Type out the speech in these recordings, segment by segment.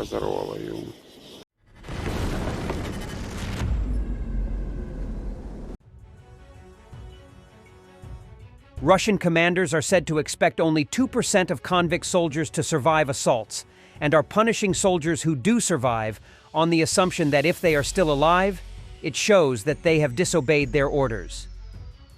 разорвало его. Russian commanders are said to expect only 2% of convict soldiers to survive assaults, and are punishing soldiers who do survive on the assumption that if they are still alive, it shows that they have disobeyed their orders.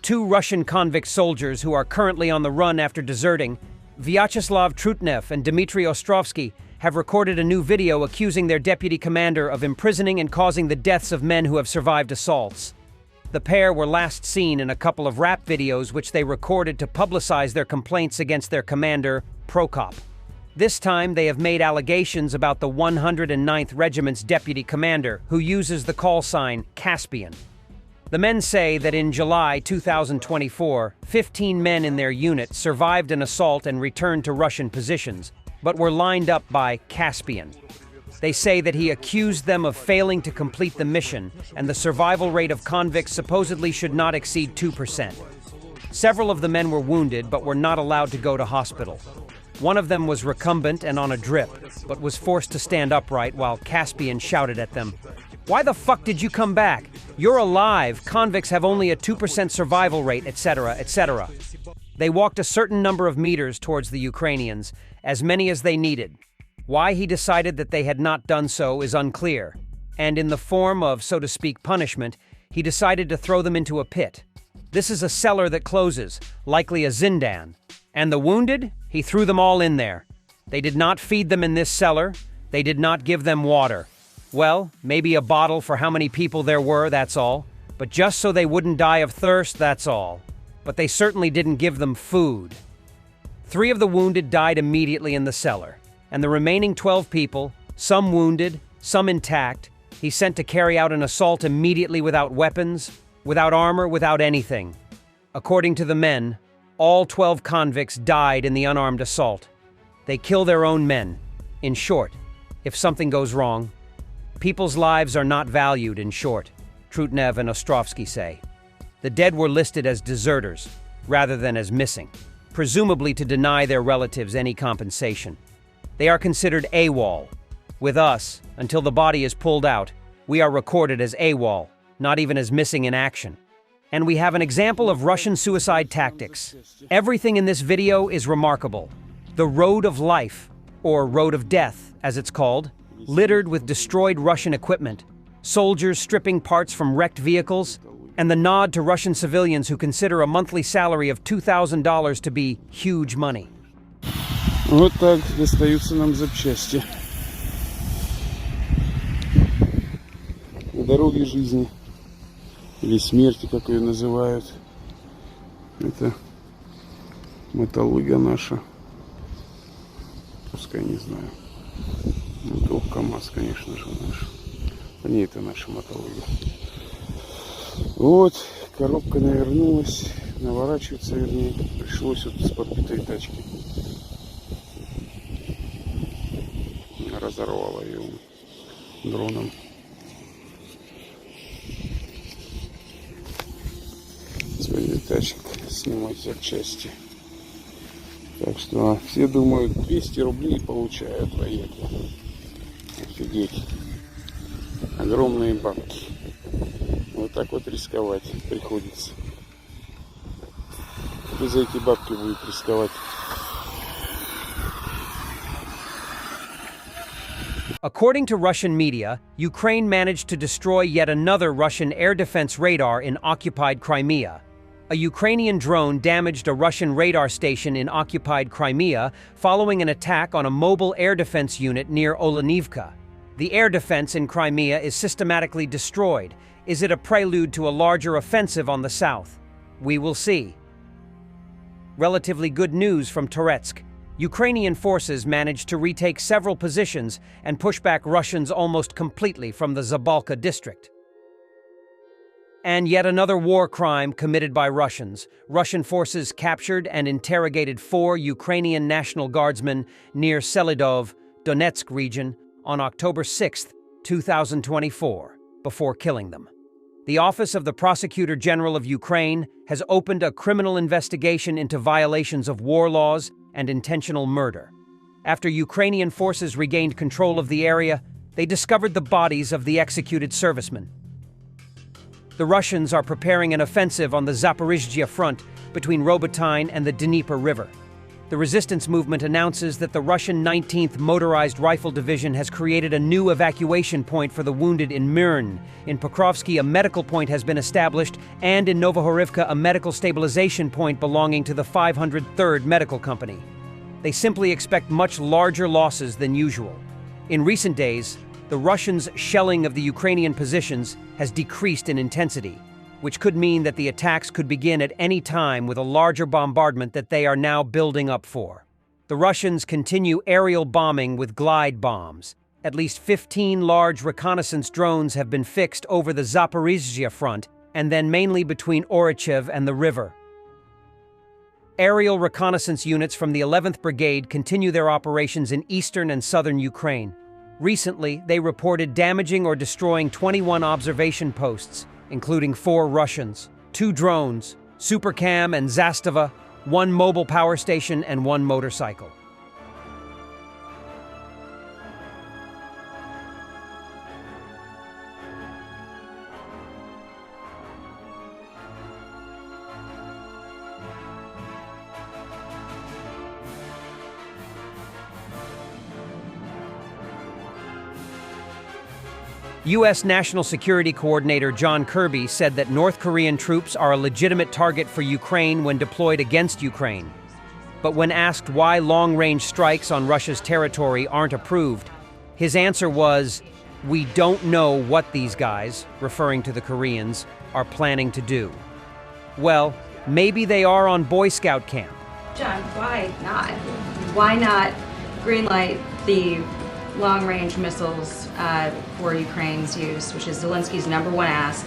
2 Russian convict soldiers who are currently on the run after deserting, Vyacheslav Trutnev and Dmitry Ostrovsky, have recorded a new video accusing their deputy commander of imprisoning and causing the deaths of men who have survived assaults. The pair were last seen in a couple of rap videos which they recorded to publicize their complaints against their commander, Prokop. This time they have made allegations about the 109th Regiment's deputy commander, who uses the call sign Caspian. The men say that in July 2024, 15 men in their unit survived an assault and returned to Russian positions, but were lined up by Caspian. They say that he accused them of failing to complete the mission, and the survival rate of convicts supposedly should not exceed 2%. Several of the men were wounded but were not allowed to go to hospital. One of them was recumbent and on a drip, but was forced to stand upright while Caspian shouted at them, "Why the fuck did you come back? You're alive, convicts have only a 2% survival rate, etc., etc." They walked a certain number of meters towards the Ukrainians, as many as they needed. Why he decided that they had not done so is unclear, and in the form of, so to speak, punishment, he decided to throw them into a pit. This is a cellar that closes, likely a zindan. And the wounded? He threw them all in there. They did not feed them in this cellar. They did not give them water. Well, maybe a bottle for how many people there were, that's all. But just so they wouldn't die of thirst, that's all. But they certainly didn't give them food. 3 of the wounded died immediately in the cellar, and the remaining 12 people, some wounded, some intact, he sent to carry out an assault immediately without weapons, without armor, without anything. According to the men, all 12 convicts died in the unarmed assault. They kill their own men. In short, if something goes wrong, people's lives are not valued, in short, Trutnev and Ostrovsky say. The dead were listed as deserters, rather than as missing, presumably to deny their relatives any compensation. They are considered AWOL. With us, until the body is pulled out, we are recorded as AWOL, not even as missing in action. And we have an example of Russian suicide tactics. Everything in this video is remarkable. The road of life, or road of death, as it's called, littered with destroyed Russian equipment, soldiers stripping parts from wrecked vehicles, and the nod to Russian civilians who consider a monthly salary of $2,000 to be huge money. Вот так достаются нам запчасти. На дороге жизни. Или смерти, как ее называют. Это мотология наша. Пускай, не знаю. Мотов КамАЗ, конечно же, наша. Не, это наша мотология. Вот, коробка навернулась. Наворачивается, вернее. Пришлось вот с подбитой тачки. Разорвало ее дроном. Своих тачек снимать запчасти. Так что все думают, 200 рублей получают вояки. Офигеть. Огромные бабки. Вот так вот рисковать приходится. Кто за эти бабки будет рисковать? According to Russian media, Ukraine managed to destroy yet another Russian air defense radar in occupied Crimea. A Ukrainian drone damaged a Russian radar station in occupied Crimea following an attack on a mobile air defense unit near Olenivka. The air defense in Crimea is systematically destroyed. Is it a prelude to a larger offensive on the south? We will see. Relatively good news from Toretsk. Ukrainian forces managed to retake several positions and push back Russians almost completely from the Zabalka district. And yet another war crime committed by Russians. Russian forces captured and interrogated 4 Ukrainian National Guardsmen near Selidov, Donetsk region, on October 6, 2024, before killing them. The Office of the Prosecutor General of Ukraine has opened a criminal investigation into violations of war laws and intentional murder. After Ukrainian forces regained control of the area, they discovered the bodies of the executed servicemen. The Russians are preparing an offensive on the Zaporizhzhia front between Robotyne and the Dnieper River. The resistance movement announces that the Russian 19th Motorized Rifle Division has created a new evacuation point for the wounded in Myrn. In Pokrovsky, a medical point has been established, and in Novohorivka, a medical stabilization point belonging to the 503rd Medical Company. They simply expect much larger losses than usual. In recent days, the Russians' shelling of the Ukrainian positions has decreased in intensity, which could mean that the attacks could begin at any time with a larger bombardment that they are now building up for. The Russians continue aerial bombing with glide bombs. At least 15 large reconnaissance drones have been fixed over the Zaporizhzhia front, and then mainly between Orychev and the river. Aerial reconnaissance units from the 11th Brigade continue their operations in eastern and southern Ukraine. Recently, they reported damaging or destroying 21 observation posts, including 4 Russians, 2 drones, Supercam and Zastava, 1 mobile power station, and 1 motorcycle. U.S. National Security Coordinator John Kirby said that North Korean troops are a legitimate target for Ukraine when deployed against Ukraine. But when asked why long-range strikes on Russia's territory aren't approved, his answer was, "We don't know what these guys," referring to the Koreans, "are planning to do." Well, maybe they are on Boy Scout camp. John, why not? Why not greenlight the long-range missiles for Ukraine's use, which is Zelensky's #1 ask,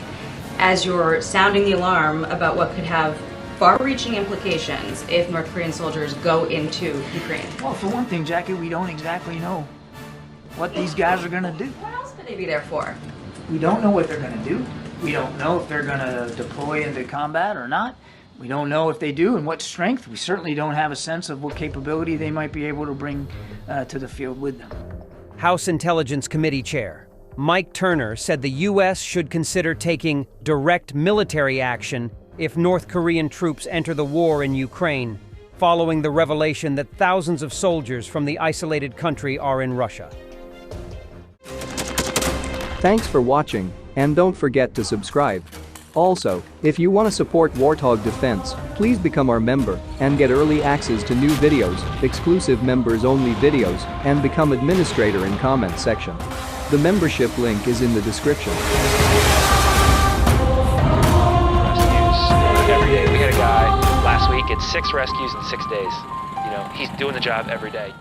as you're sounding the alarm about what could have far-reaching implications if North Korean soldiers go into Ukraine? Well, for one thing, Jackie, we don't exactly know what these guys are going to do. What else could they be there for? We don't know what they're going to do. We don't know if they're going to deploy into combat or not. We don't know if they do and what strength. We certainly don't have a sense of what capability they might be able to bring to the field with them. House Intelligence Committee Chair Mike Turner said the U.S. should consider taking direct military action if North Korean troops enter the war in Ukraine, following the revelation that thousands of soldiers from the isolated country are in Russia. Thanks for watching, and don't forget to subscribe. Also, if you want to support Warthog Defense, please become our member and get early access to new videos, exclusive members-only videos, and become administrator in comment section. The membership link is in the description. Every day. We had a guy last week, it's 6 rescues in 6 days. You know, he's doing the job every day.